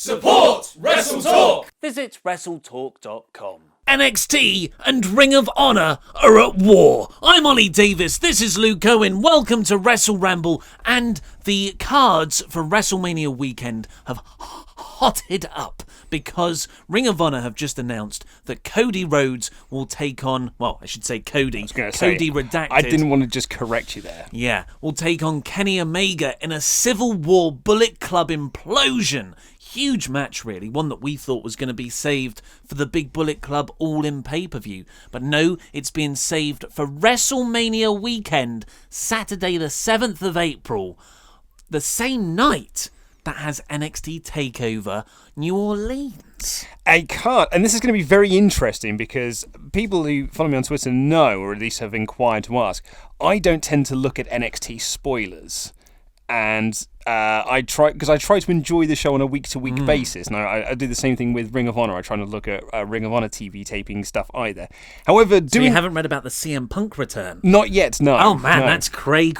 Support WrestleTalk! Visit WrestleTalk.com. NXT and Ring of Honor are at war. I'm Ollie Davis, this is Luke Owen. Welcome to WrestleRamble, and the cards for WrestleMania weekend have hotted up because Ring of Honor have just announced that Cody Rhodes will take on, well, I should say Cody. Cody Redacted. I didn't want to just correct you there. Yeah, will take on Kenny Omega in a Civil War Bullet Club implosion. Huge match, really. One that we thought was going to be saved for the Big Bullet Club All-In pay-per-view. But no, it's being saved for WrestleMania weekend, Saturday the 7th of April. The same night that has NXT TakeOver New Orleans. A card, and this is going to be very interesting because people who follow me on Twitter know, or at least have inquired to ask, I don't tend to look at NXT spoilers. And I try to enjoy the show on a week-to-week basis. And I do the same thing with Ring of Honor. I try not to look at Ring of Honor TV taping stuff either. However, so you haven't read about the CM Punk return? Not yet, no. Oh man, no. That's cray.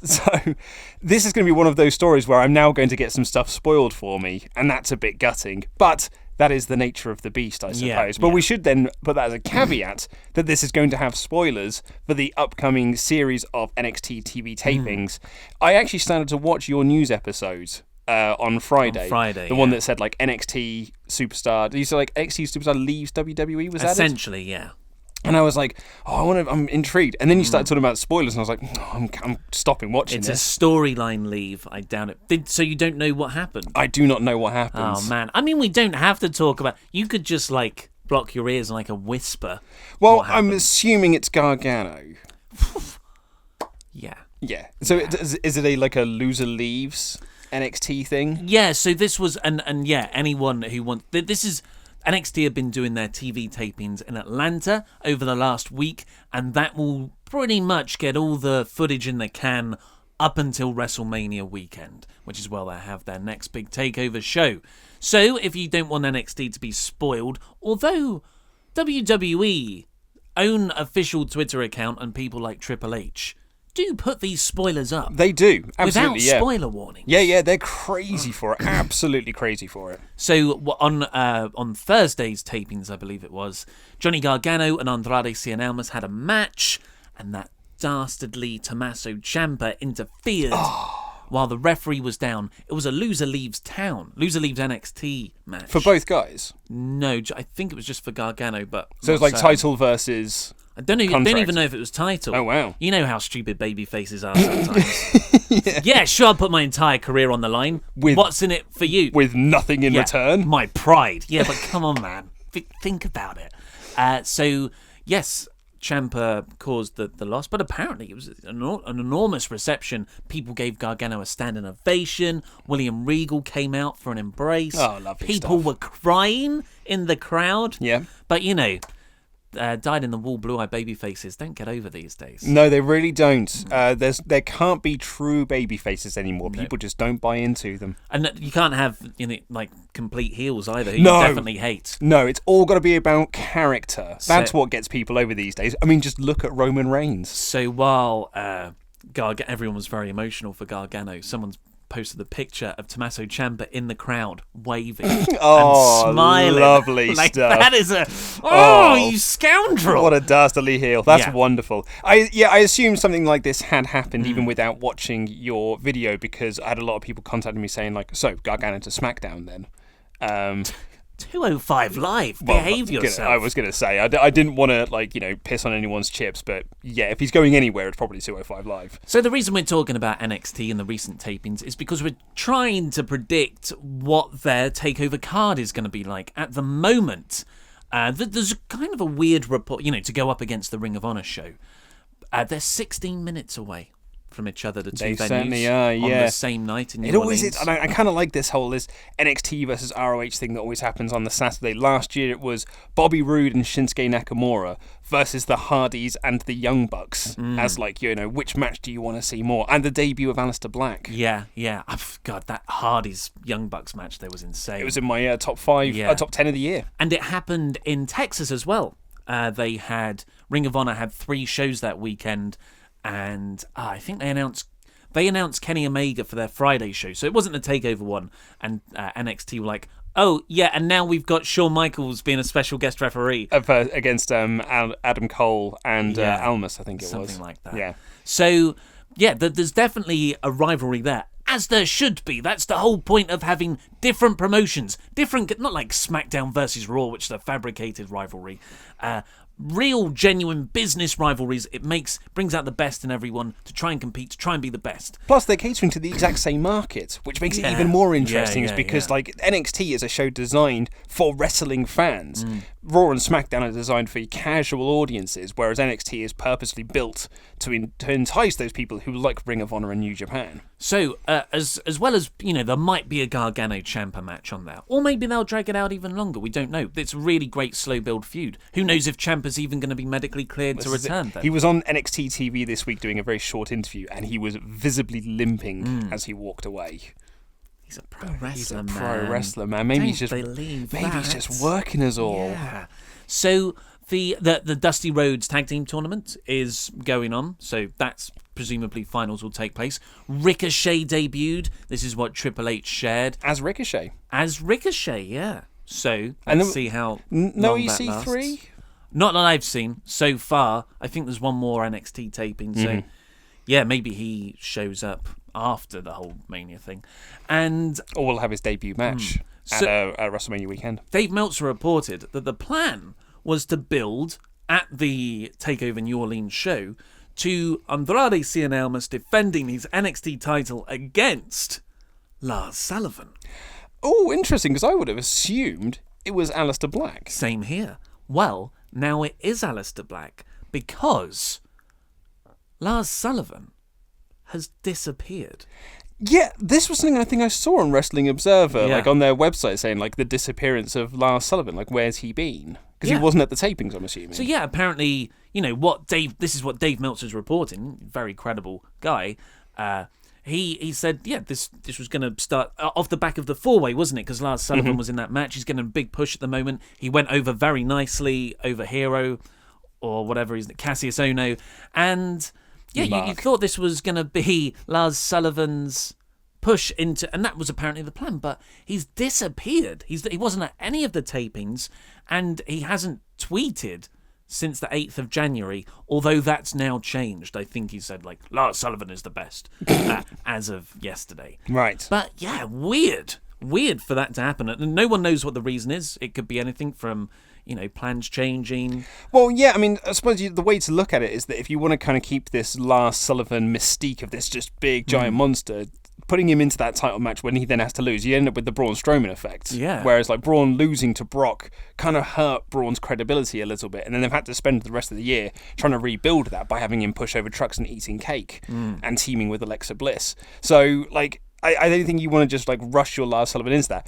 So this is going to be one of those stories where I'm now going to get some stuff spoiled for me, and that's a bit gutting. But that is the nature of the beast, I suppose. But we should then put that as a caveat that this is going to have spoilers for the upcoming series of NXT TV tapings. I actually started to watch your news episode on Friday. The one that said like NXT Superstar. Did you say like NXT Superstar leaves WWE? Was that essentially, yeah. And I was like, I'm intrigued. And then you started talking about spoilers, and I was like, I'm stopping watching this. It's a storyline leave, I doubt it. So you don't know what happened? I do not know what happens. Oh, man. I mean, we don't have to talk about... You could just, like, block your ears like a whisper. Well, I'm assuming it's Gargano. Yeah. Yeah. So is it like a loser leaves NXT thing? Yeah, so this was... And yeah, anyone who wants... This is... NXT have been doing their TV tapings in Atlanta over the last week, and that will pretty much get all the footage in the can up until WrestleMania weekend, which is where they have their next big takeover show. So if you don't want NXT to be spoiled, although WWE own official Twitter account and people like Triple H do put these spoilers up. They do, absolutely, without spoiler warnings. Yeah, they're crazy for it, absolutely crazy for it. So on Thursday's tapings, I believe it was, Johnny Gargano and Andrade Cien Almas had a match, and that dastardly Tommaso Ciampa interfered while the referee was down. It was a loser leaves NXT match. For both guys? No, I think it was just for Gargano, but... So it was like title versus... I don't even know if it was title. Oh, wow. You know how stupid baby faces are sometimes. Yeah, sure, I'll put my entire career on the line. What's in it for you? With nothing in return? My pride. Yeah, but come on, man. Think about it. So, yes, Ciampa caused the loss, but apparently it was an enormous reception. People gave Gargano a standing ovation. William Regal came out for an embrace. Oh, lovely People stuff. were crying in the crowd. Yeah. But, you know... dyed-in-the-wool blue-eyed baby faces don't get over these days. No, they really don't. There can't be true baby faces anymore. People just don't buy into them. And you can't have like complete heels either, who you definitely hate. No, it's all got to be about character. That's what gets people over these days. I mean, just look at Roman Reigns. So while everyone was very emotional for Gargano, someone's posted the picture of Tommaso Ciampa in the crowd waving and smiling. Lovely like, stuff. That is you scoundrel. What a dastardly heel. That's wonderful. I assume something like this had happened even without watching your video, because I had a lot of people contacting me saying like, so Gargano to SmackDown then. 205 Live, behave yourself. I was going to say, I didn't want to piss on anyone's chips, but yeah, if he's going anywhere, it's probably 205 Live. So the reason we're talking about NXT and the recent tapings is because we're trying to predict what their takeover card is going to be like. At the moment, there's kind of a weird report, to go up against the Ring of Honor show. They're 16 minutes away from each other, the two venues certainly are, on the same night in New Orleans. It always is, and I kind of like this NXT versus ROH thing that always happens on the Saturday. Last year it was Bobby Roode and Shinsuke Nakamura versus the Hardys and the Young Bucks as which match do you want to see more? And the debut of Aleister Black. Yeah. God, that Hardys Young Bucks match there was insane. It was in my top 5, top 10 of the year. And it happened in Texas as well. Ring of Honor had 3 shows that weekend. And I think they announced Kenny Omega for their Friday show. So it wasn't the TakeOver one. And NXT were like, Oh, yeah, and now we've got Shawn Michaels being a special guest referee. Against Adam Cole and Almas, I think it was. Something like that. Yeah. So, yeah, there's definitely a rivalry there, as there should be. That's the whole point of having different promotions. Different, not like SmackDown versus Raw, which is a fabricated rivalry. Real, genuine business rivalries. It brings out the best in everyone to try and compete, to try and be the best. Plus, they're catering to the exact same market, which makes it even more interesting. Because like NXT is a show designed for wrestling fans. Raw and SmackDown are designed for casual audiences, whereas NXT is purposely built to entice those people who like Ring of Honor and New Japan. So, as well as, there might be a Gargano Ciampa match on there. Or maybe they'll drag it out even longer. We don't know. It's a really great slow build feud. Who knows if Ciampa's even going to be medically cleared to return then? He was on NXT TV this week doing a very short interview, and he was visibly limping as he walked away. He's a pro wrestler, man. He's a pro wrestler, man. Maybe he's just working us all. Yeah. So the Dusty Rhodes Tag Team Tournament is going on, so that's presumably finals will take place. Ricochet debuted. This is what Triple H shared. As Ricochet, yeah. So let's see how no long that EC3? lasts. Not that I've seen so far. I think there's one more NXT taping, so yeah, maybe he shows up after the whole Mania thing. Or we'll have his debut match at WrestleMania weekend. Dave Meltzer reported that the plan was to build at the TakeOver New Orleans show to Andrade Cien Almas defending his NXT title against Lars Sullivan. Oh, interesting, because I would have assumed it was Aleister Black. Same here. Well, now it is Aleister Black because Lars Sullivan has disappeared. Yeah, this was something I think I saw on Wrestling Observer, Yeah. like on their website, saying like the disappearance of Lars Sullivan. Like, where's he been? Because he wasn't at the tapings, I'm assuming. So yeah, apparently, this is what Dave Meltzer's reporting. Very credible guy. He said, yeah, this was going to start off the back of the four-way, wasn't it? Because Lars Sullivan was in that match. He's getting a big push at the moment. He went over very nicely over Hero or whatever he's Cassius Ohno, and yeah, you thought this was going to be Lars Sullivan's push into, and that was apparently the plan, but he's disappeared. He wasn't at any of the tapings, and he hasn't tweeted since the 8th of January, although that's now changed. I think he said, like, Lars Sullivan is the best as of yesterday. Right. But yeah, weird for that to happen. And no one knows what the reason is. It could be anything from, plans changing. Well, yeah, I mean, I suppose the way to look at it is that if you want to kind of keep this Lars Sullivan mystique of this just big, giant monster, putting him into that title match when he then has to lose, you end up with the Braun Strowman effect. Yeah. Whereas, like, Braun losing to Brock kind of hurt Braun's credibility a little bit, and then they've had to spend the rest of the year trying to rebuild that by having him push over trucks and eating cake and teaming with Alexa Bliss. So, like, I don't think you want to just like rush your Lars Sullivan into that.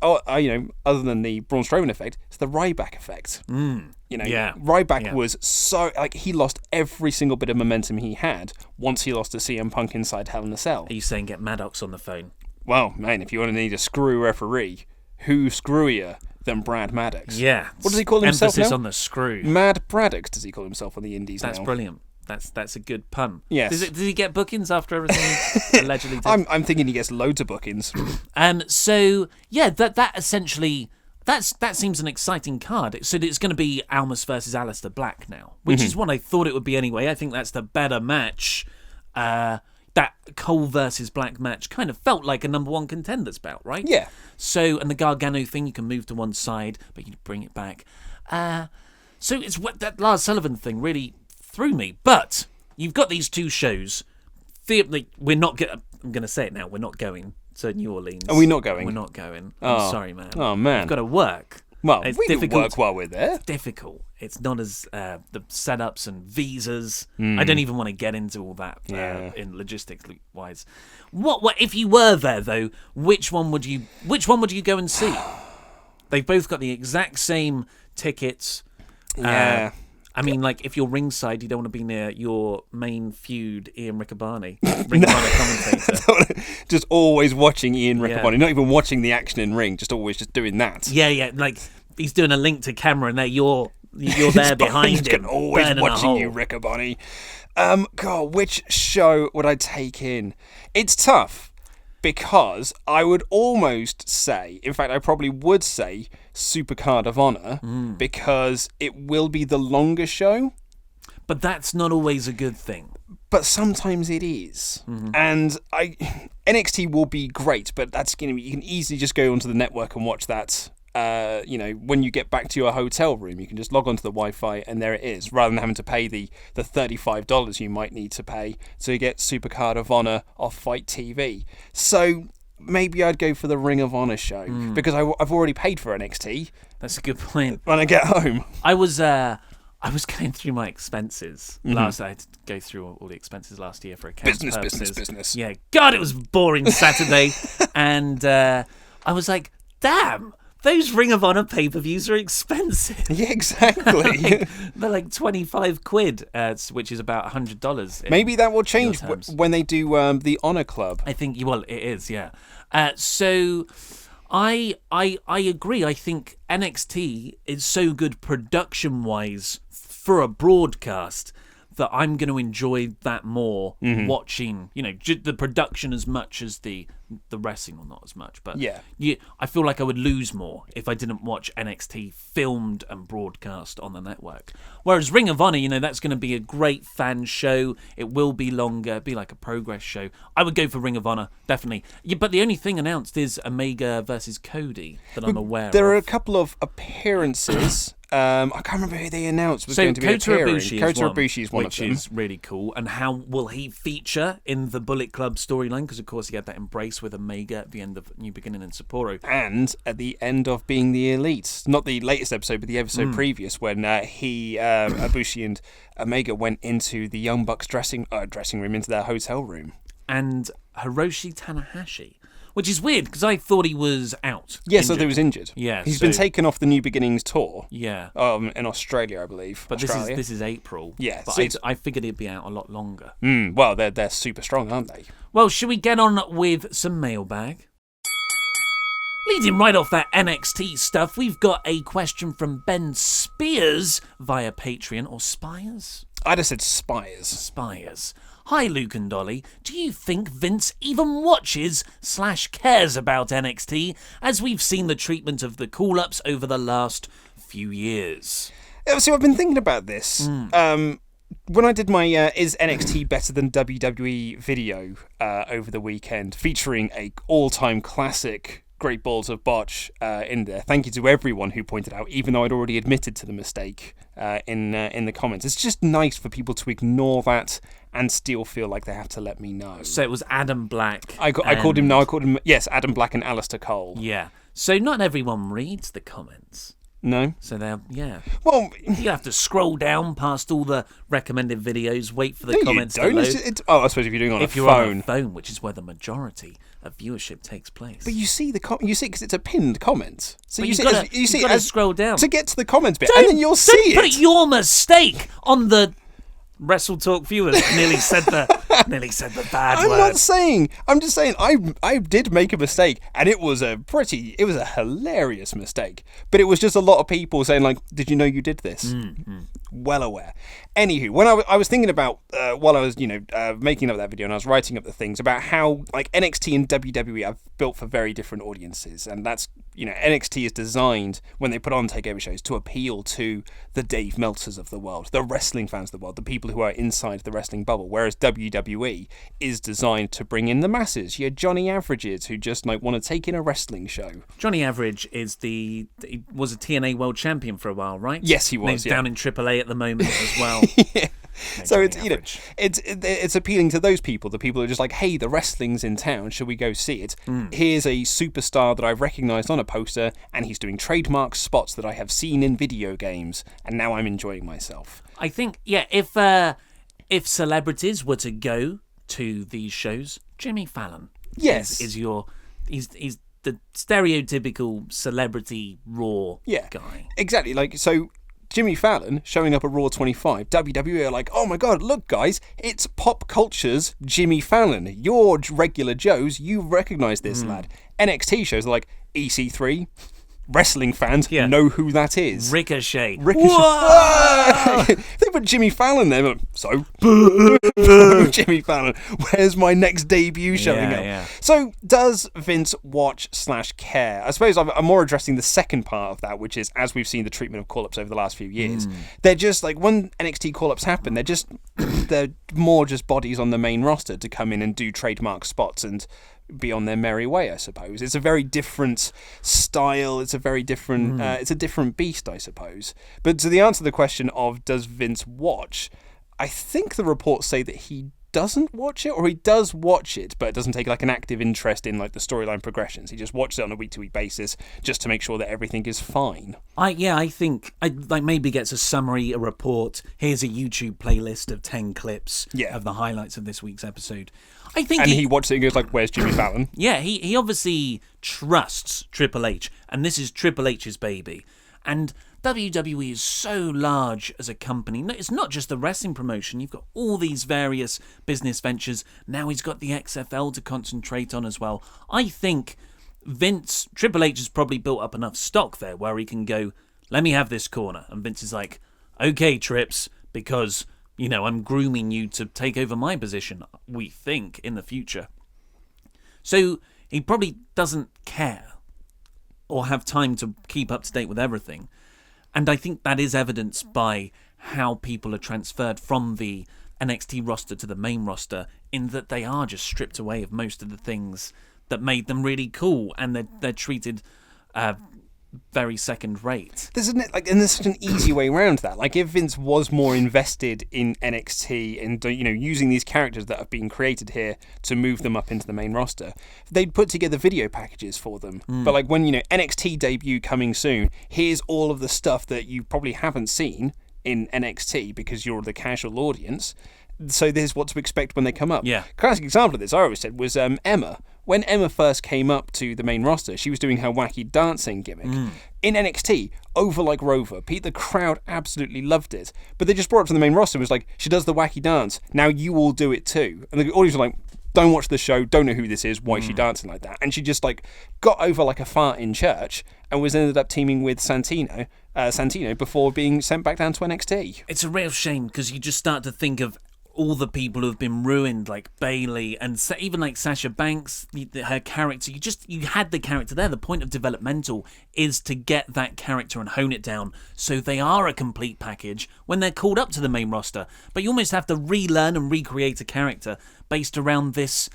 Other than the Braun Strowman effect, it's the Ryback effect. Ryback was so like he lost every single bit of momentum he had once he lost to CM Punk inside Hell in a Cell. Are you saying get Maddox on the phone? Well, man, if you want to need a screw referee, who screwier than Brad Maddox? Yeah. What does he call himself Emphasis now? on the screw. Mad Braddox, does he call himself on the indies now? That's brilliant. That's a good pun. Yes. Does he get bookings after everything he allegedly did? I'm thinking he gets loads of bookings. So yeah, that essentially that seems an exciting card. So it's going to be Almas versus Aleister Black now, which is what I thought it would be anyway. I think that's the better match. That Cole versus Black match kind of felt like a number one contenders bout, right? Yeah. So, and the Gargano thing, you can move to one side, but you bring it back. So it's what that Lars Sullivan thing really threw me. But you've got these two shows. We're not going. I'm going to say it now. We're not going to New Orleans. Are we not going? We're not going. I'm sorry, man. Oh man. We've got to work. Well, it's we can difficult. work while we're there. It's difficult. It's not as the setups and visas. I don't even want to get into all that in logistics wise. What if you were there though? Which one would you go and see? They've both got the exact same tickets. Yeah. I mean, like, if you're ringside, you don't want to be near your main feud, Ian Riccaboni, ringside commentator. Just always watching Ian Riccaboni, not even watching the action in ring, just always just doing that. Yeah, like, he's doing a link to camera, and you're there behind him. Always watching you, Riccaboni. God, which show would I take in? It's tough, because I would almost say, in fact, I probably would say Supercard of Honor because it will be the longer show. But that's not always a good thing. But sometimes it is. And NXT will be great, but that's going to be, you can easily just go onto the network and watch that. When you get back to your hotel room, you can just log onto the Wi-Fi and there it is, rather than having to pay the $35 you might need to pay to get Supercard of Honor off Fight TV. So maybe I'd go for the Ring of Honor show because I've already paid for NXT. That's a good point. When I get home, I was going through my expenses last. I had to go through all the expenses last year for accounts purposes. Business. Yeah, God, it was boring Saturday, and I was like, damn. Those Ring of Honor pay-per-views are expensive. Yeah, exactly. They're like 25 quid, which is about $100. Maybe that will change when they do the Honor Club. I think, well, it is, yeah. So I agree. I think NXT is so good production-wise for a broadcast that I'm going to enjoy that more watching, the production as much as the wrestling, or not as much, but I feel like I would lose more if I didn't watch NXT filmed and broadcast on the network. Whereas Ring of Honor, that's going to be a great fan show. It will be longer, be like a progress show. I would go for Ring of Honor, definitely. Yeah, but the only thing announced is Omega versus Cody that I'm aware of. There are a couple of appearances. I can't remember who they announced was going to be appearing. Kota Ibushi is one of them. Which is really cool. And how will he feature in the Bullet Club storyline? Because, of course, he had that embrace with Omega at the end of New Beginning in Sapporo. And at the end of Being the Elite. Not the latest episode, but the episode previous, when Ibushi and Omega went into the Young Bucks dressing room, into their hotel room. And Hiroshi Tanahashi. Which is weird, because I thought he was out. Yeah, so he was injured. Yeah, He's been taken off the New Beginnings tour. Yeah. In Australia, I believe. But this is April. Yeah. But I figured he'd be out a lot longer. Well, they're super strong, aren't they? Well, should we get on with some mailbag? Leading right off that NXT stuff, we've got a question from Ben Spears via Patreon, or Spires? I'd have said Spires. Spires. Hi, Luke and Dolly. Do you think Vince even watches/cares about NXT, as we've seen the treatment of the call-ups over the last few years? So I've been thinking about this. When I did my Is NXT Better Than WWE video over the weekend, featuring a all-time classic Great Balls of Botch in there. Thank you to everyone who pointed out, even though I'd already admitted to the mistake in the comments. It's just nice for people to ignore that and still feel like they have to let me know. So it was Adam Black. I called him, yes, Adam Black and Alistair Cole. Yeah. So not everyone reads the comments. No. So they're, Well, you have to scroll down past all the recommended videos, wait for the comments to load. I suppose if you're doing it on a phone. If you're on a phone, which is where the majority of viewership takes place. But you see because it's a pinned comment. So but you got to scroll down to get to the comments bit, and then you'll see it. Don't put your mistake on the WrestleTalk viewers. Nearly said the bad word. I'm just saying I did make a mistake, and it was a hilarious mistake. But it was just a lot of people saying, like, did you know you did this? Well aware. Anywho, when I was thinking about while I was making up that video and I was writing up the things about how like NXT and WWE are built for very different audiences, and that's NXT is designed when they put on takeover shows to appeal to the Dave Meltzers of the world, the wrestling fans of the world, the people who are inside the wrestling bubble, whereas WWE is designed to bring in the masses, your Johnny Averages who just want to take in a wrestling show. Johnny Average he was a TNA world champion for a while, right? Yes, he was. And he's down in AAA at the moment as well. Yeah. So it's it's appealing to those people, the people who are just like, hey, the wrestling's in town, should we go see it? Here's a superstar that I've recognised on a poster, and he's doing trademark spots that I have seen in video games, and now I'm enjoying myself. I think, if celebrities were to go to these shows, Jimmy Fallon, yes, is he's the stereotypical celebrity Raw guy. Exactly, so Jimmy Fallon showing up at Raw 25, WWE are like, oh my god, look guys, it's pop culture's Jimmy Fallon. You're regular Joes, you recognise this lad. NXT shows are like, EC3, wrestling fans know who that is. Ricochet. They put Jimmy Fallon there. Like, so, Jimmy Fallon, where's my next debut showing up? Yeah. So, does Vince watch/care? I suppose I'm more addressing the second part of that, which is, as we've seen the treatment of call-ups over the last few years, they're just like, when NXT call-ups happen, they're more just bodies on the main roster to come in and do trademark spots and be on their merry way, I suppose. It's a very different style. It's a very different. It's a different beast, I suppose. But to the answer to the question of does Vince watch, I think the reports say that he doesn't watch it, or he does watch it, but doesn't take like an active interest in like the storyline progressions. He just watches it on a week-to-week basis just to make sure that everything is fine. I think maybe gets a summary, a report. Here's a YouTube playlist of 10 clips of the highlights of this week's episode. I think, and he watches it and goes like, "Where's Jimmy Fallon?" Yeah, he obviously trusts Triple H, and this is Triple H's baby. And WWE is so large as a company. It's not just the wrestling promotion. You've got all these various business ventures. Now he's got the XFL to concentrate on as well. I think Triple H has probably built up enough stock there where he can go, let me have this corner. And Vince is like, okay, Trips, because, I'm grooming you to take over my position, we think, in the future. So he probably doesn't care or have time to keep up to date with everything. And I think that is evidenced by how people are transferred from the NXT roster to the main roster, in that they are just stripped away of most of the things that made them really cool, and they're treated very second rate. There's such an easy way around that. Like, if Vince was more invested in NXT and using these characters that have been created here to move them up into the main roster, they'd put together video packages for them. But like when NXT debut coming soon, here's all of the stuff that you probably haven't seen in NXT because you're the casual audience. So this is what to expect when they come up. Yeah. Classic example of this, I always said, was Emma. When Emma first came up to the main roster, she was doing her wacky dancing gimmick. In NXT, over like Rover, the crowd absolutely loved it. But they just brought it to the main roster and was like, she does the wacky dance, now you all do it too. And the audience were like, don't watch the show, don't know who this is, why is she dancing like that? And she just like got over like a fart in church and ended up teaming with Santino before being sent back down to NXT. It's a real shame because you just start to think of all the people who have been ruined, like Bayley and even like Sasha Banks, her character. You had the character there. The point of developmental is to get that character and hone it down so they are a complete package when they're called up to the main roster. But you almost have to relearn and recreate a character based around this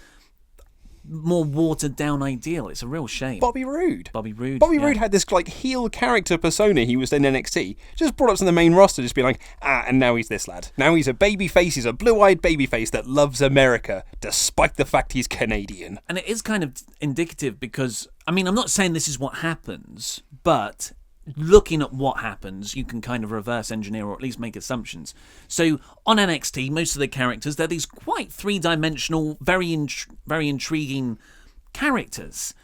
more watered down ideal. It's a real shame. Bobby Roode Roode had this like heel character persona. He was in NXT, just brought up to the main roster, just being like, and now he's this lad. Now he's a babyface. He's a blue-eyed babyface that loves America despite the fact he's Canadian. And it is kind of indicative because, I'm not saying this is what happens, but looking at what happens, you can kind of reverse engineer or at least make assumptions. So on NXT, most of the characters, they're these quite three-dimensional, very intriguing characters.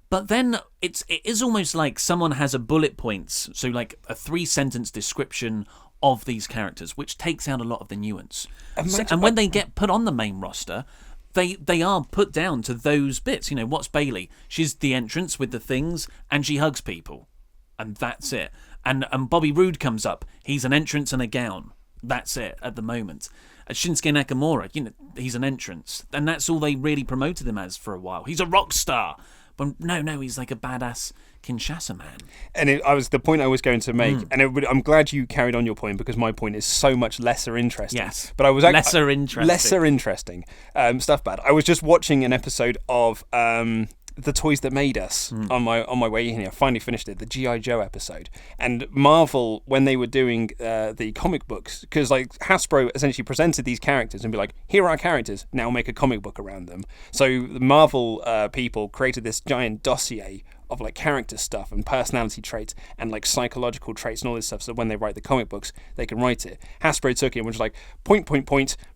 But then it is almost like someone has a bullet points, so like a 3-sentence description of these characters, which takes out a lot of the nuance. And when they get put on the main roster, they are put down to those bits. What's Bayley? She's the entrance with the things, and she hugs people. And that's it. And Bobby Roode comes up. He's an entrance and a gown. That's it at the moment. Shinsuke Nakamura, he's an entrance. And that's all they really promoted him as for a while. He's a rock star. But no, he's like a badass Kinshasa man. And the point I was going to make, and I'm glad you carried on your point because my point is so much lesser interesting. Yes, but I was lesser interesting stuff. Bad. I was just watching an episode of The Toys That Made Us on my way in here. I finally finished it, the G.I. Joe episode. And Marvel, when they were doing the comic books, because like Hasbro essentially presented these characters and be like, here are our characters, now make a comic book around them. So the Marvel people created this giant dossier of like character stuff and personality traits and like psychological traits and all this stuff, so when they write the comic books they can write it. Hasbro took it and was like, point,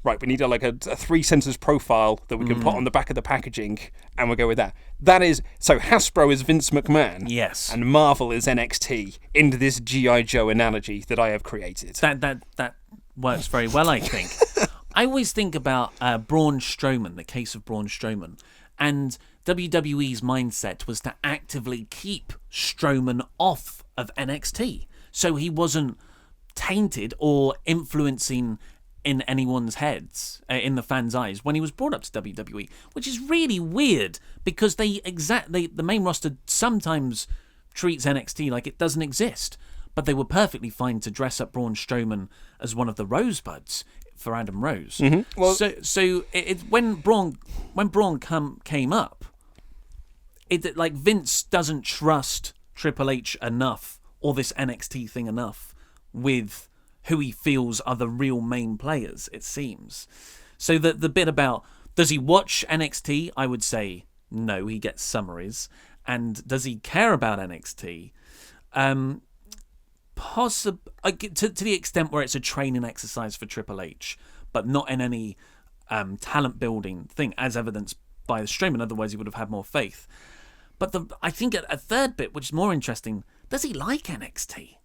right, we need a 3-sentence profile that we can put on the back of the packaging, and we'll go with that. That is, so Hasbro is Vince McMahon, yes, and Marvel is NXT, into this G.I. Joe analogy that I have created. That works very well, I think. I always think about Braun Strowman, the case of Braun Strowman, and WWE's mindset was to actively keep Strowman off of NXT, so he wasn't tainted or influencing in anyone's heads, in the fans' eyes, when he was brought up to WWE, which is really weird because the main roster sometimes treats NXT like it doesn't exist, but they were perfectly fine to dress up Braun Strowman as one of the Rosebuds for Adam Rose. Mm-hmm. Well, when Braun came up, it like Vince doesn't trust Triple H enough or this NXT thing enough with who he feels are the real main players, it seems. So the bit about, does he watch NXT? I would say no, he gets summaries. And does he care about NXT? To the extent where it's a training exercise for Triple H, but not in any talent building thing, as evidenced by the Strowman, otherwise he would have had more faith. But I think a third bit, which is more interesting, does he like NXT?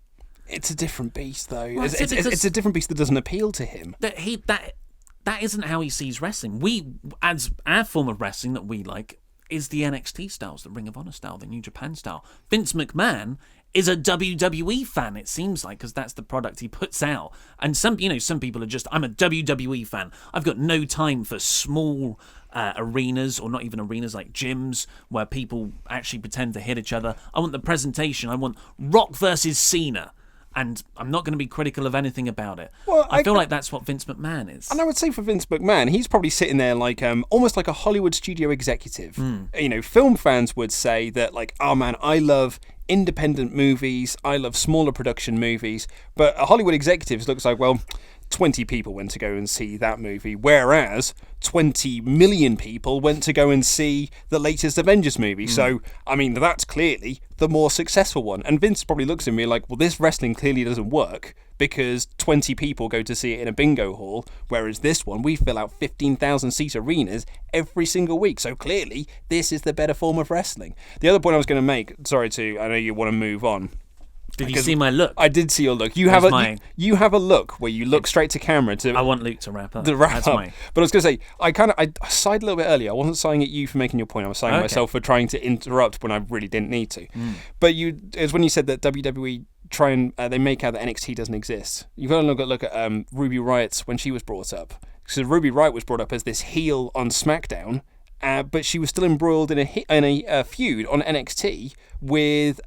It's a different beast, though. Well, it's a different beast that doesn't appeal to him. That isn't how he sees wrestling. As our form of wrestling that we like is the NXT styles, the Ring of Honor style, the New Japan style. Vince McMahon is a WWE fan, it seems like, because that's the product he puts out. And some people are just, I'm a WWE fan. I've got no time for small arenas, or not even arenas, like gyms where people actually pretend to hit each other. I want the presentation. I want Rock versus Cena. And I'm not going to be critical of anything about it. Well, I feel like that's what Vince McMahon is. And I would say for Vince McMahon, he's probably sitting there like almost like a Hollywood studio executive. Film fans would say that, like, oh man, I love independent movies, I love smaller production movies, but a Hollywood executive looks like, well, 20 people went to go and see that movie, whereas 20 million people went to go and see the latest Avengers movie. So, I mean, that's clearly the more successful one. And Vince probably looks at me like, well, this wrestling clearly doesn't work because 20 people go to see it in a bingo hall, whereas this one, we fill out 15,000 seat arenas every single week. So clearly, this is the better form of wrestling. The other point I was going to make, I know you want to move on. Did you see my look? I did see your look. You have a look where you look straight to camera. I want Luke to wrap up. But I was going to say, I sighed a little bit earlier. I wasn't sighing at you for making your point. I was sighing at myself for trying to interrupt when I really didn't need to. But it was when you said that WWE try and they make out that NXT doesn't exist. You've got to look at Ruby Riott when she was brought up. So Ruby Riott was brought up as this heel on SmackDown. But she was still embroiled in a feud on NXT with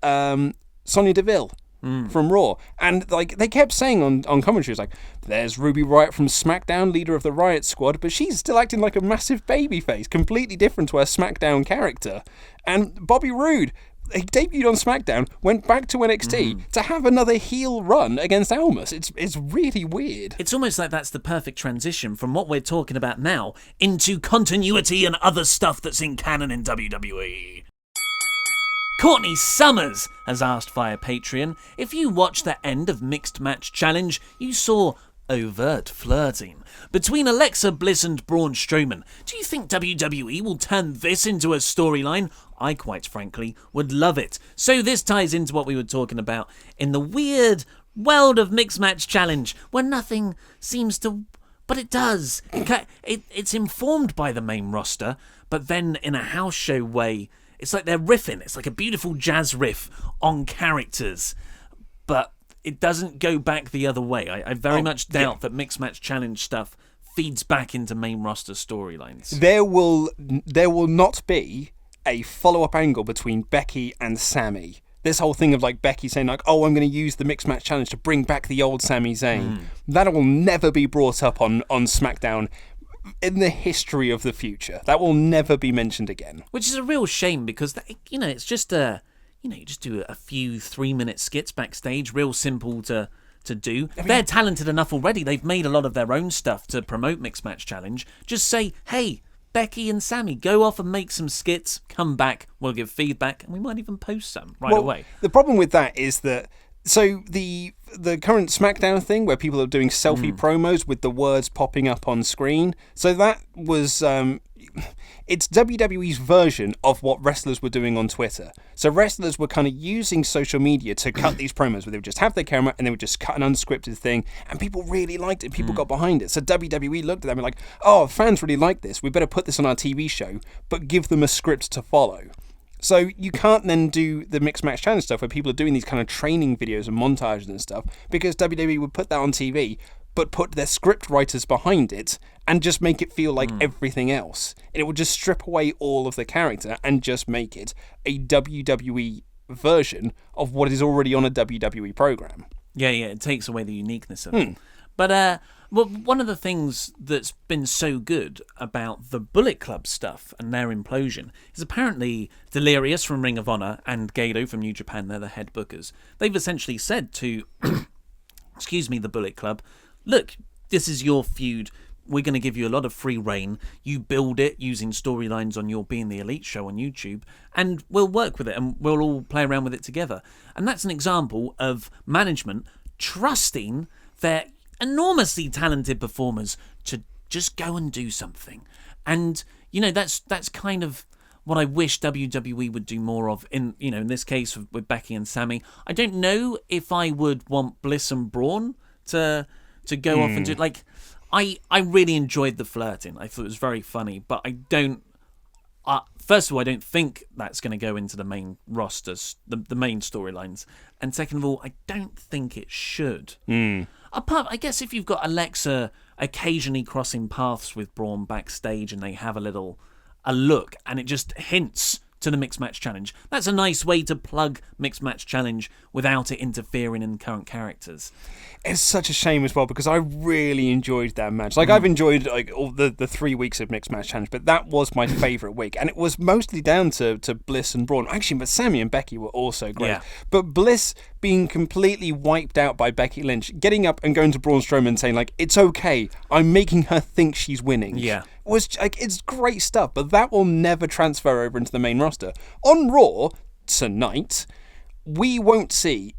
Sonya Deville from Raw. And like they kept saying on commentaries, like, there's Ruby Riott from SmackDown, leader of the Riott Squad, but she's still acting like a massive babyface, completely different to her SmackDown character. And Bobby Roode, he debuted on SmackDown, went back to NXT to have another heel run against Almas. It's really weird. It's almost like that's the perfect transition from what we're talking about now into continuity and other stuff that's in canon in WWE. Courtney Summers has asked via Patreon, if you watched the end of Mixed Match Challenge, you saw overt flirting between Alexa Bliss and Braun Strowman. Do you think WWE will turn this into a storyline? I, quite frankly, would love it. So this ties into what we were talking about in the weird world of Mixed Match Challenge, where nothing seems to... But it does. It's informed by the main roster, but then in a house show way, it's like they're riffing. It's like a beautiful jazz riff on characters, but it doesn't go back the other way. I very much doubt that Mixed Match Challenge stuff feeds back into main roster storylines. There will not be a follow-up angle between Becky and Sami. This whole thing of like Becky saying like, oh, I'm going to use the Mixed Match Challenge to bring back the old Sami Zayn. That will never be brought up on SmackDown in the history of the future. That will never be mentioned again. Which is a real shame because, it's just you just do a few 3-minute skits backstage, real simple to do. They're talented enough already. They've made a lot of their own stuff to promote Mixed Match Challenge. Just say, hey, Becky and Sami, go off and make some skits, come back, we'll give feedback, and we might even post some right away. The problem with that is that So the current SmackDown thing where people are doing selfie promos with the words popping up on screen. So that was it's WWE's version of what wrestlers were doing on Twitter. So wrestlers were kind of using social media to cut these promos where they would just have their camera and they would just cut an unscripted thing, and people really liked it. People got behind it. So WWE looked at them and like, oh, fans really like this. We better put this on our TV show, but give them a script to follow. So you can't then do the Mixed Match Challenge stuff where people are doing these kind of training videos and montages and stuff, because WWE would put that on TV, but put their script writers behind it and just make it feel like everything else. And it would just strip away all of the character and just make it a WWE version of what is already on a WWE program. Yeah, it takes away the uniqueness of it. But well, one of the things that's been so good about the Bullet Club stuff and their implosion is apparently Delirious from Ring of Honor and Gedo from New Japan, they're the head bookers. They've essentially said to, the Bullet Club, look, this is your feud. We're going to give you a lot of free reign. You build it using storylines on your Being the Elite show on YouTube, and we'll work with it and we'll all play around with it together. And that's an example of management trusting their enormously talented performers to just go and do something. And that's kind of what I wish WWE would do more of in this case with Becky and Sammy. I don't know if I would want Bliss and Braun to go off and do like I really enjoyed the flirting. I thought it was very funny, but I don't first of all, I don't think that's going to go into the main rosters, the main storylines. And second of all, I don't think it should. Apart, I guess if you've got Alexa occasionally crossing paths with Braun backstage and they have a look and it just hints to the Mixed Match Challenge, that's a nice way to plug Mixed Match Challenge without it interfering in current characters. It's such a shame as well, because I really enjoyed that match. Like, I've enjoyed all the 3 weeks of Mixed Match Challenge, but that was my favourite week. And it was mostly down to Bliss and Braun. Actually, but Sammy and Becky were also great. Yeah. But Bliss being completely wiped out by Becky Lynch, getting up and going to Braun Strowman and saying, like, it's okay, I'm making her think she's winning. Yeah. Was like, it's great stuff, but that will never transfer over into the main roster. On Raw tonight, we won't see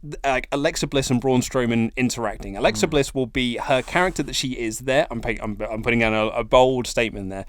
Alexa Bliss and Braun Strowman interacting. Alexa Bliss will be her character that she is there. I'm putting down a bold statement there.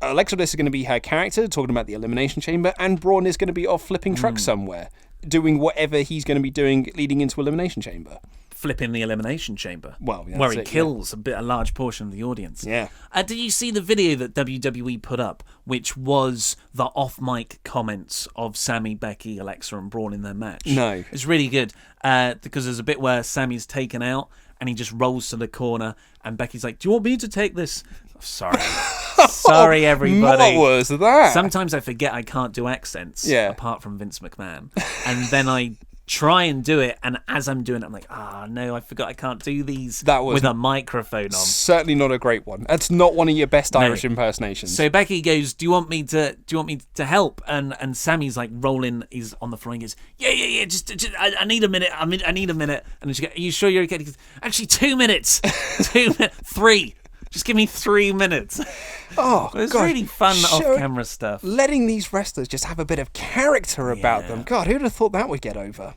Alexa Bliss is going to be her character, talking about the Elimination Chamber, and Braun is going to be off flipping trucks somewhere, doing whatever he's going to be doing leading into Elimination Chamber. Flipping the Elimination Chamber. Well, where he kills a large portion of the audience. Yeah. Did you see the video that WWE put up, which was the off-mic comments of Sammy, Becky, Alexa, and Braun in their match? No. It's really good because there's a bit where Sammy's taken out and he just rolls to the corner and Becky's like, "Do you want me to take this?" Sorry. Sorry, everybody. What was that? Sometimes I forget I can't do accents apart from Vince McMahon. And then I try and do it, and as I'm doing it, I'm like, no, I forgot I can't do these with a microphone on. Certainly not a great one. That's not one of your best Irish impersonations. So Becky goes, do you want me to help? And Sammy's like rolling, he's on the floor and he goes, yeah, just I need a minute. I need a minute. And she goes, "Are you sure you're okay?" He goes, "Actually, 2 minutes. 3. Just give me 3 minutes." Oh, it's really fun off-camera stuff. Letting these wrestlers just have a bit of character about them. God, who'd have thought that would get over?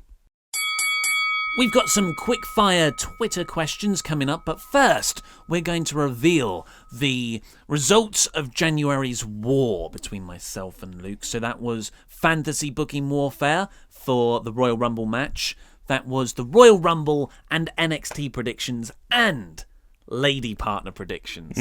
We've got some quick-fire Twitter questions coming up, but first, we're going to reveal the results of January's war between myself and Luke. So that was Fantasy Booking Warfare for the Royal Rumble match. That was the Royal Rumble and NXT predictions and lady partner predictions.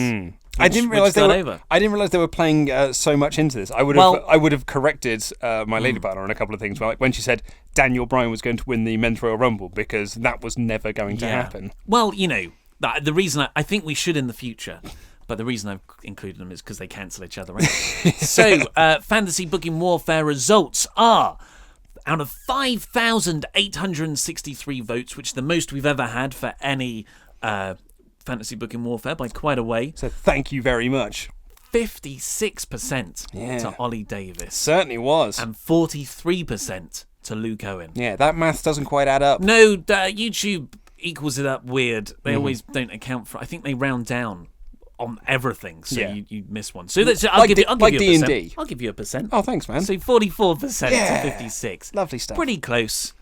I didn't realize they were playing so much into this. I would have corrected my lady partner on a couple of things. Like when she said Daniel Bryan was going to win the Men's Royal Rumble, because that was never going to happen. Well, the reason I think we should in the future, but the reason I've included them is because they cancel each other out. So, Fantasy Booking Warfare results are, out of 5,863 votes, which is the most we've ever had for any Fantasy Booking Warfare by quite a way. So thank you very much. 56% to Ollie Davis. Certainly was. And 43% to Luke Owen. Yeah, that math doesn't quite add up. No, YouTube equals it up weird. They always don't account for, I think they round down on everything, so you miss one. So I'll give you a percent. I'll give you a percent. Oh, thanks, man. So 44% to 56. Lovely stuff. Pretty close.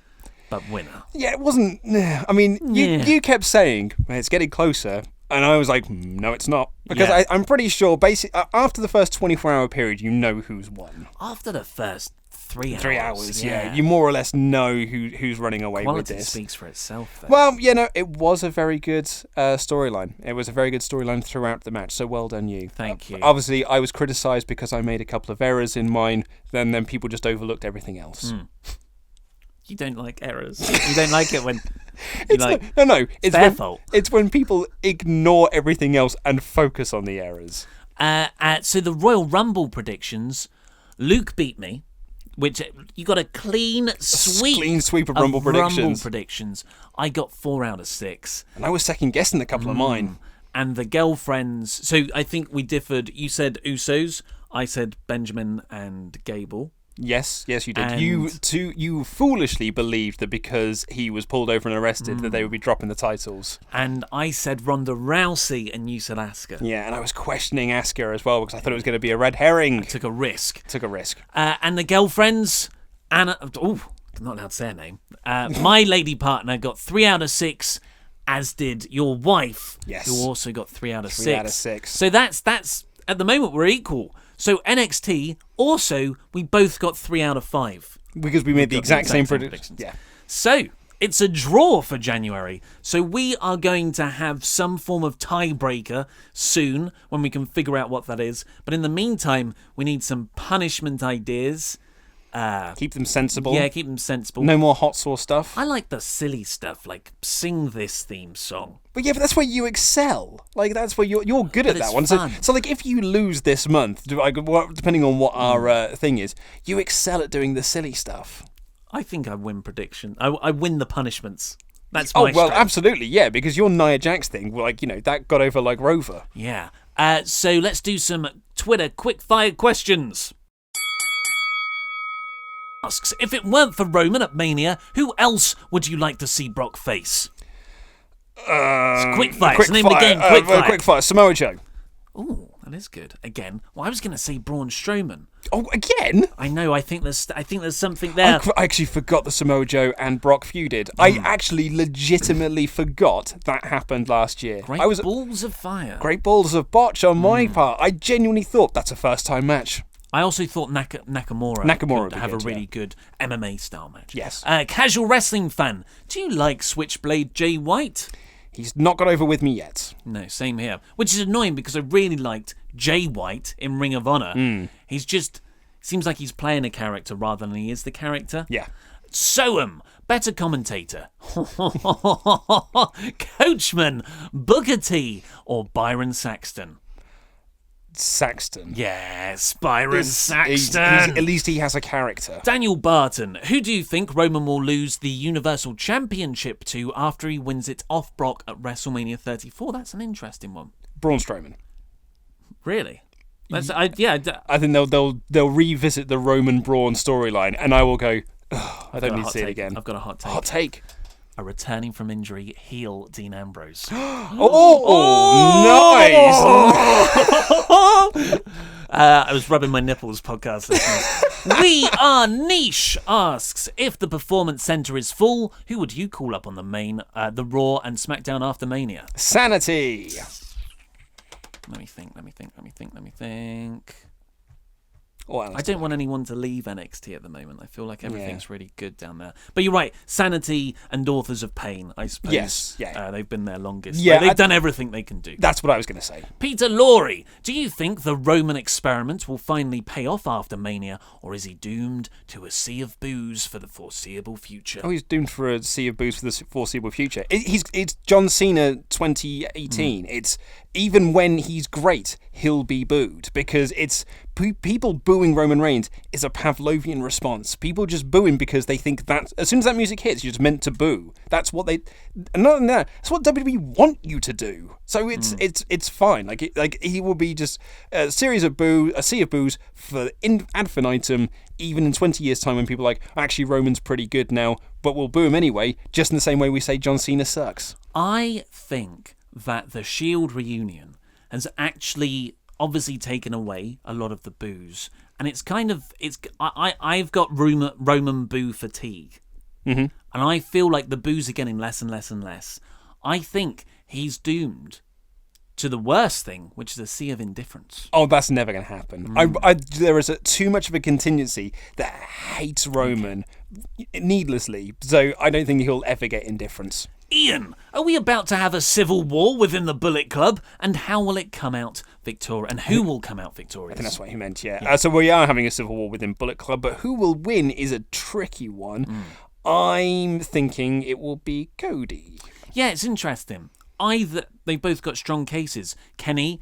but winner. Yeah, it wasn't. I mean, you kept saying it's getting closer, and I was like, no, it's not, because I'm pretty sure. Basically, after the first 24-hour period, you know who's won. After the first 3 hours. 3 hours, yeah. You more or less know who's running away with this. Quality speaks for itself, though. Well, it was a very good storyline. It was a very good storyline throughout the match, so well done you. Thank you. Obviously, I was criticised because I made a couple of errors in mine, then people just overlooked everything else. You don't like errors. You don't like it when... It's their fault. It's when people ignore everything else and focus on the errors. So the Royal Rumble predictions, Luke beat me, which you got a clean sweep of Rumble predictions. I got 4 out of 6. And I was second guessing a couple of mine. And the girlfriends, so I think we differed. You said Usos, I said Benjamin and Gable. Yes, you did. You foolishly believed that because he was pulled over and arrested that they would be dropping the titles. And I said Ronda Rousey, and you said Asuka. Yeah, and I was questioning Asuka as well because I thought it was going to be a red herring. I took a risk. And the girlfriends, Anna. Oh, I'm not allowed to say her name. My lady partner got 3 out of 6, as did your wife. Yes. Who also got 3 out of 6. 3 out of 6. So that's at the moment we're equal. So NXT, also, we both got 3 out of 5. Because we made the exact same predictions. Yeah. So, it's a draw for January. So we are going to have some form of tiebreaker soon when we can figure out what that is. But in the meantime, we need some punishment ideas. Keep them sensible. Yeah, keep them sensible. No more hot sauce stuff. I like the silly stuff, like sing this theme song. But that's where you excel. Like, that's where you're good at that one. Fun. So like, if you lose this month, depending on what our thing is, you excel at doing the silly stuff. I think I win prediction. I win the punishments. That's my strength. Absolutely, yeah, because your Nia Jax thing, that got over like Rover. Yeah. So let's do some Twitter quickfire questions. Asks, if it weren't for Roman at Mania, who else would you like to see Brock face? Quickfire. It's named again. Quickfire. Samoa Joe. Oh, that is good. Again. Well, I was going to say Braun Strowman. Oh, again? I know. I think there's something there. I actually forgot the Samoa Joe and Brock feuded. I actually legitimately forgot that happened last year. Balls of fire. Great balls of botch on my part. I genuinely thought that's a first-time match. I also thought Nakamura would have a really good MMA style match. Yes. Casual wrestling fan, do you like Switchblade Jay White? He's not got over with me yet. No, same here. Which is annoying because I really liked Jay White in Ring of Honor. He's just seems like he's playing a character rather than he is the character. Yeah. Soham, better commentator. Coachman, Booker T, or Byron Saxton? Saxton. Yes, Byron Saxton. At least he has a character. Daniel Barton. Who do you think Roman will lose the Universal Championship to after he wins it off Brock at WrestleMania 34? That's an interesting one. Braun Strowman. Really? I think they'll revisit the Roman Braun storyline, and I will go, I don't need to see it again. I've got a hot take. Hot take. A returning from injury heel Dean Ambrose. Nice! I was rubbing my nipples, podcast listeners. We Are Niche asks, if the Performance Center is full, who would you call up on the main, the Raw and SmackDown after Mania? Sanity! Let me think. Oh, I don't want anyone to leave NXT at the moment. I feel like everything's really good down there. But you're right. Sanity and Authors of Pain, I suppose. Yes, yeah. They've been there longest. Yeah, they've done everything they can do. That's what I was going to say. Peter Lorre, do you think the Roman experiment will finally pay off after Mania, or is he doomed to a sea of booze for the foreseeable future? Oh, he's doomed for a sea of booze for the foreseeable future. It's John Cena 2018. It's even when he's great, he'll be booed because it's people booing Roman Reigns is a Pavlovian response. People just booing because they think that as soon as that music hits, you're just meant to boo. That's what that's what WWE want you to do. So it's fine. Like he will be just a sea of boos for ad infinitum. Even in 20 years' time, when people are like, actually, Roman's pretty good now, but we'll boo him anyway, just in the same way we say John Cena sucks. I think that the Shield reunion has actually obviously taken away a lot of the boos, and I've got Roman boo fatigue. And I feel like the boos are getting less and less and less. I think he's doomed to the worst thing, which is a sea of indifference. Oh, that's never going to happen. There is too much of a contingency that hates Roman needlessly, so I don't think he'll ever get indifference. Ian, are we about to have a civil war within the Bullet Club? And how will it come out victorious? And who will come out victorious? I think that's what he meant, yeah. So we are having a civil war within Bullet Club, but who will win is a tricky one. I'm thinking it will be Cody. Yeah, it's interesting. They both got strong cases. Kenny,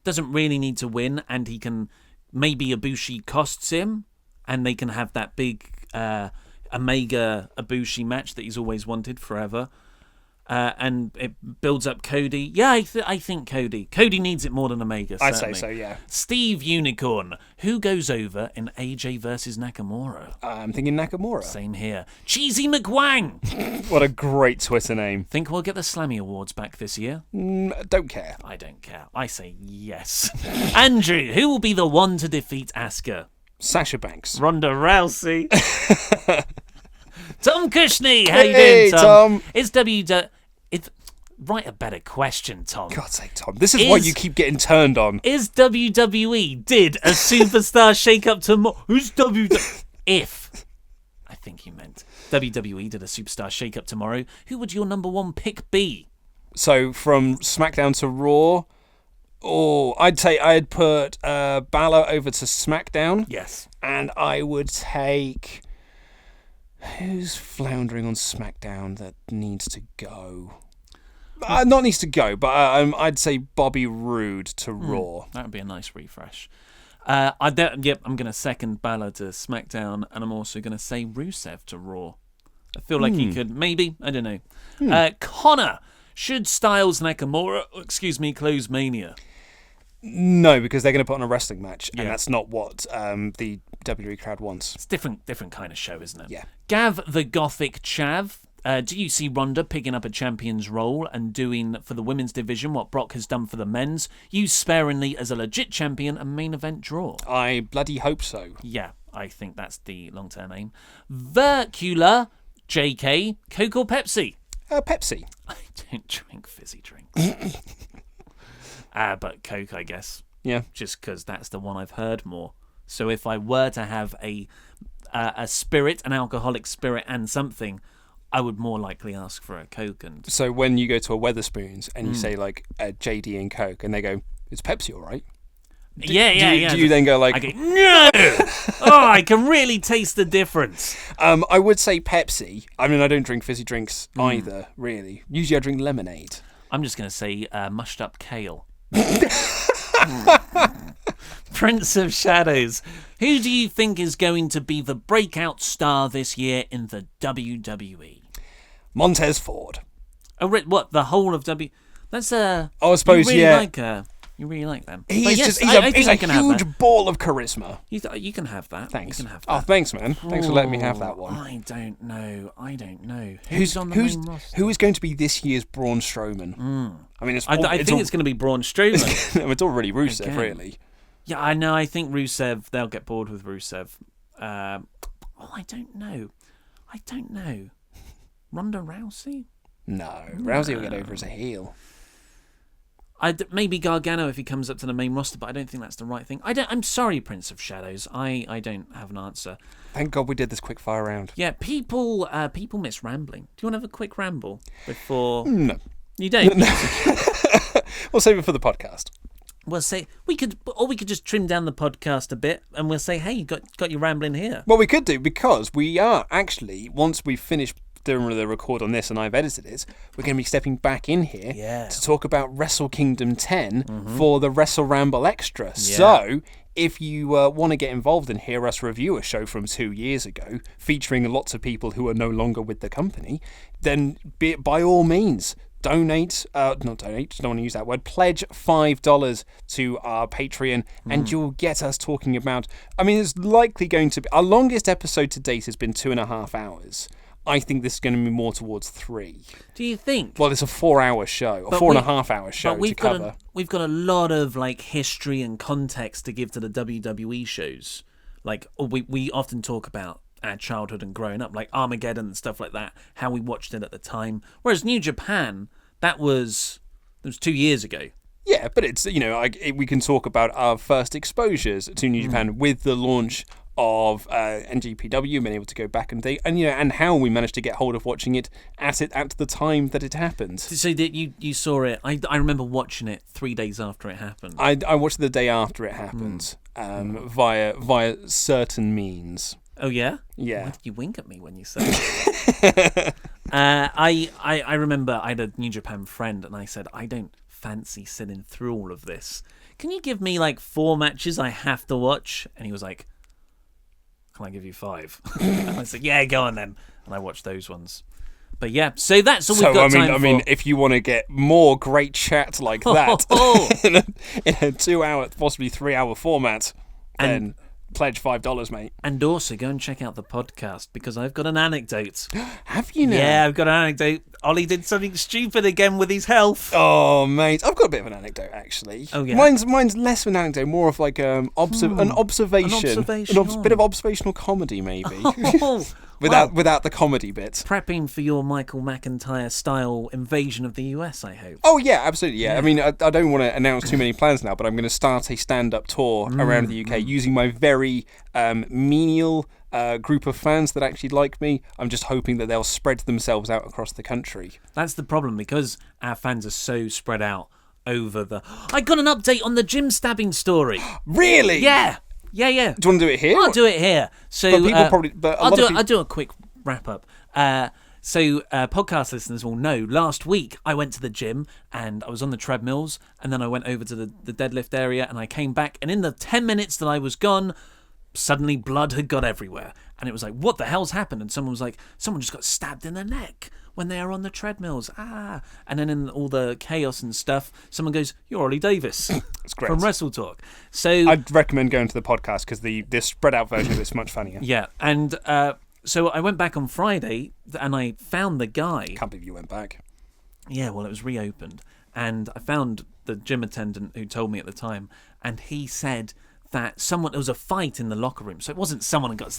doesn't really need to win, and he can, maybe Ibushi costs him, and they can have that big Omega Ibushi match that he's always wanted forever. And it builds up Cody. Yeah, I think Cody. Cody needs it more than Omega, certainly. I'd say so, yeah. Steve Unicorn. Who goes over in AJ versus Nakamura? I'm thinking Nakamura. Same here. Cheesy McWang. What a great Twitter name. Think we'll get the Slammy Awards back this year? Don't care. I don't care. I say yes. Andrew, who will be the one to defeat Asuka? Sasha Banks. Ronda Rousey. Tom Cushney, how you Hey, doing, Tom? Tom. Write a better question, Tom. God's sake, Tom. This is why you keep getting turned on. Is WWE did a superstar shake-up tomorrow? Who's WWE? If, I think he meant, WWE did a superstar shake-up tomorrow, who would your number one pick be? So from SmackDown to Raw, I'd say I'd put Balor over to SmackDown. Yes. And I would take... Who's floundering on SmackDown that needs to go? Not needs to go, but I'd say Bobby Roode to Raw. That would be a nice refresh. I'm going to second Balor to SmackDown, and I'm also going to say Rusev to Raw. I feel like he could, maybe, I don't know. Connor, should Styles Nakamura, close Mania? No, because they're going to put on a wrestling match, and that's not what the WWE crowd wants. It's different kind of show, isn't it? Yeah. Gav the Gothic Chav. Do you see Ronda picking up a champion's role and doing for the women's division what Brock has done for the men's? Used sparingly as a legit champion and main event draw. I bloody hope so. Yeah, I think that's the long-term aim. Vercula, JK, Coke or Pepsi? Pepsi. I don't drink fizzy drinks. But Coke, I guess. Yeah. Just because that's the one I've heard more. So if I were to have a spirit, an alcoholic spirit and something, I would more likely ask for a Coke. And so when you go to a Wetherspoons and you say like JD and Coke and they go, "Is Pepsi all right?" Do you then go like, I go, no! I can really taste the difference. I would say Pepsi. I mean, I don't drink fizzy drinks either, really. Usually I drink lemonade. I'm just going to say mushed up kale. Prince of Shadows. Who do you think is going to be the breakout star this year in the WWE? Montez Ford. Oh, what? The whole of That's I suppose, you really like them. He's a huge ball of charisma. You can have that. Thanks. You can have that. Oh, thanks, man. Thanks for letting me have that one. I don't know. Who's on the main roster? Who is going to be this year's Braun Strowman? I mean, I think it's going to be Braun Strowman. It's already Rusev, Again. really. Yeah, I know. I think Rusev, they'll get bored with Rusev. I don't know. Ronda Rousey? No, Rousey will get over as a heel. Maybe Gargano if he comes up to the main roster, but I don't think that's the right thing. I'm sorry, Prince of Shadows. I don't have an answer. Thank God we did this quick fire round. Yeah, people miss rambling. Do you want to have a quick ramble before? No. You don't? No. We'll save it for the podcast. We'll say we could just trim down the podcast a bit, and we'll say, hey, you got your rambling here. Well, we could do, because we are actually, once we've finished doing the record on this and I've edited it, we're going to be stepping back in here to talk about Wrestle Kingdom 10 for the WrestleRamble Extra. Yeah. So if you want to get involved and hear us review a show from 2 years ago featuring lots of people who are no longer with the company, then by all means, don't want to use that word, pledge $5 to our Patreon and you'll get us talking about, I mean, it's likely going to be, our longest episode to date has been 2.5 hours. I think this is going to be more towards 3. Do you think? Well, it's a 4-hour show, 4.5-hour show to cover. We've got a lot of history and context to give to the WWE shows. We often talk about our childhood and growing up, like Armageddon and stuff like that, how we watched it at the time. Whereas New Japan, that was 2 years ago. Yeah, but it's, we can talk about our first exposures to New Japan with the launch of NGPW, being able to go back and how we managed to get hold of watching it at the time that it happened. So that you saw it. I remember watching it 3 days after it happened. I watched it the day after it happened, via certain means. Oh yeah? Yeah. Why did you wink at me when you said it? I remember I had a New Japan friend, and I said, I don't fancy sitting through all of this. Can you give me like 4 matches I have to watch? And he was like, can I give you 5? And I said, yeah, go on then. And I watched those ones. But yeah, so that's all we've got time for. I mean, if you want to get more great chat like that in a 2-hour, possibly 3-hour format, then pledge $5, mate. And also go and check out the podcast, because I've got an anecdote. Have you now? Yeah, I've got an anecdote. Ollie did something stupid again with his health. Oh, mate, I've got a bit of an anecdote actually. Oh yeah. Mine's less of an anecdote, more of like an observation, a bit of observational comedy, maybe. Without the comedy bit. Prepping for your Michael McIntyre style invasion of the US, I hope. Oh yeah, absolutely. Yeah, I mean, I don't want to announce too many plans now, but I'm going to start a stand-up tour around the UK using my very menial group of fans that actually like me. I'm just hoping that they'll spread themselves out across the country. That's the problem, because our fans are so spread out over the... I got an update on the gym stabbing story. Really? Yeah. Do you want to do it here? I'll do it here. So but people probably... But I'll do a quick wrap-up. So podcast listeners will know, last week I went to the gym and I was on the treadmills, and then I went over to the deadlift area, and I came back, and in the 10 minutes that I was gone, suddenly blood had got everywhere. And it was like, what the hell's happened? And someone was like, someone just got stabbed in the neck when they are on the treadmills. And then in all the chaos and stuff, someone goes, you're Ollie Davis. It's great. From WrestleTalk. So I'd recommend going to the podcast, because the spread out version of it's much funnier. Yeah, and so I went back on Friday and I found the guy. Can't believe you went back. Yeah, well, it was reopened. And I found the gym attendant who told me at the time, and he said that there was a fight in the locker room. So it wasn't someone who got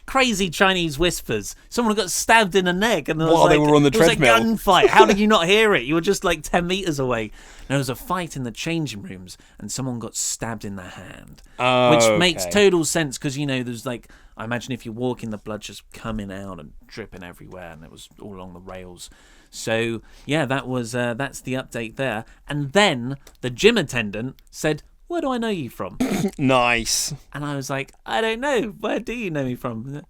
crazy Chinese whispers. Someone got stabbed in the neck, and they were on the treadmill. It was a gunfight. How did you not hear it? You were just like 10 meters away. And there was a fight in the changing rooms, and someone got stabbed in the hand, which makes total sense, because there's like, I imagine if you're walking, the blood just coming out and dripping everywhere, and it was all along the rails. So yeah, that's the update there. And then the gym attendant said, where do I know you from? Nice. And I was like, I don't know. Where do you know me from?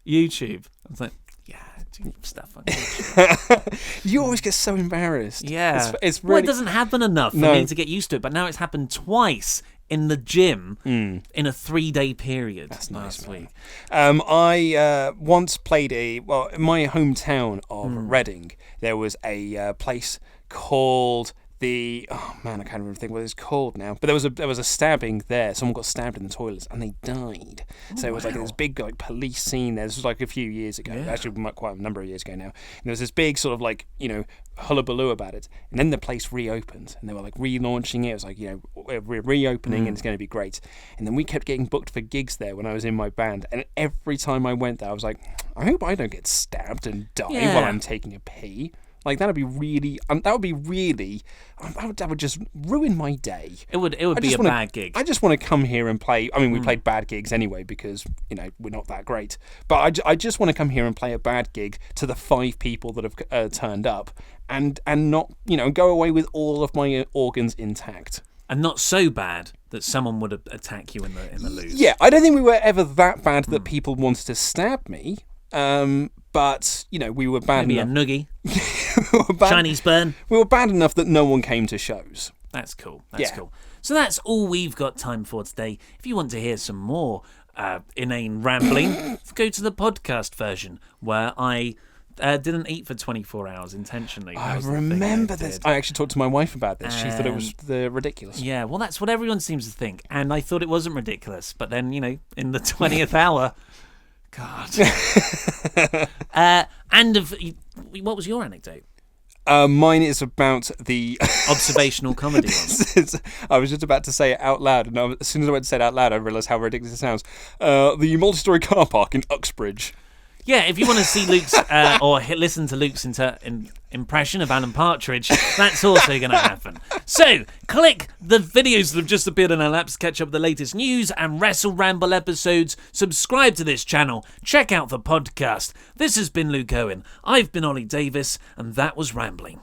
YouTube. I was like, yeah, I do stuff on YouTube. You always get so embarrassed. Yeah. It's really... Well, it doesn't happen enough for me to get used to it, but now it's happened twice in the gym in a 3-day period. That's nice, last week. I once played in my hometown of Reading, there was a place called... I can't even think what it's called now. But there was a stabbing there. Someone got stabbed in the toilets and they died. So it was like this big police scene there. This was like a few years ago. Yeah. Actually, quite a number of years ago now. And there was this big sort of like, hullabaloo about it. And then the place reopened, and they were like relaunching it. It was like, we're reopening and it's going to be great. And then we kept getting booked for gigs there when I was in my band. And every time I went there, I was like, I hope I don't get stabbed and die while I'm taking a pee. Like, that would just ruin my day. It would be a bad gig. I just want to come here and play. I mean, we played bad gigs anyway, because, we're not that great. But I just want to come here and play a bad gig to the 5 people that have turned up, and not, go away with all of my organs intact. And not so bad that someone would attack you in the loose. Yeah, I don't think we were ever that bad that people wanted to stab me. But, we were bad enough. Maybe a noogie. Chinese burn. We were bad enough that no one came to shows. That's cool. That's cool. So that's all we've got time for today. If you want to hear some more inane rambling, go to the podcast version, where I didn't eat for 24 hours intentionally. I remember this. I actually talked to my wife about this. She thought it was ridiculous. Yeah, well, that's what everyone seems to think. And I thought it wasn't ridiculous. But then, in the 20th hour... God. What was your anecdote? Mine is about the observational comedy one. I was just about to say it out loud, and as soon as I went to say it out loud, I realised how ridiculous it sounds. The multi-story car park in Uxbridge. Yeah, if you want to see Luke's or listen to Luke's impression of Alan Partridge, that's also going to happen. So, click the videos that have just appeared on our laps to catch up with the latest news and WrestleRamble episodes. Subscribe to this channel. Check out the podcast. This has been Luke Owen. I've been Ollie Davis, and that was Rambling.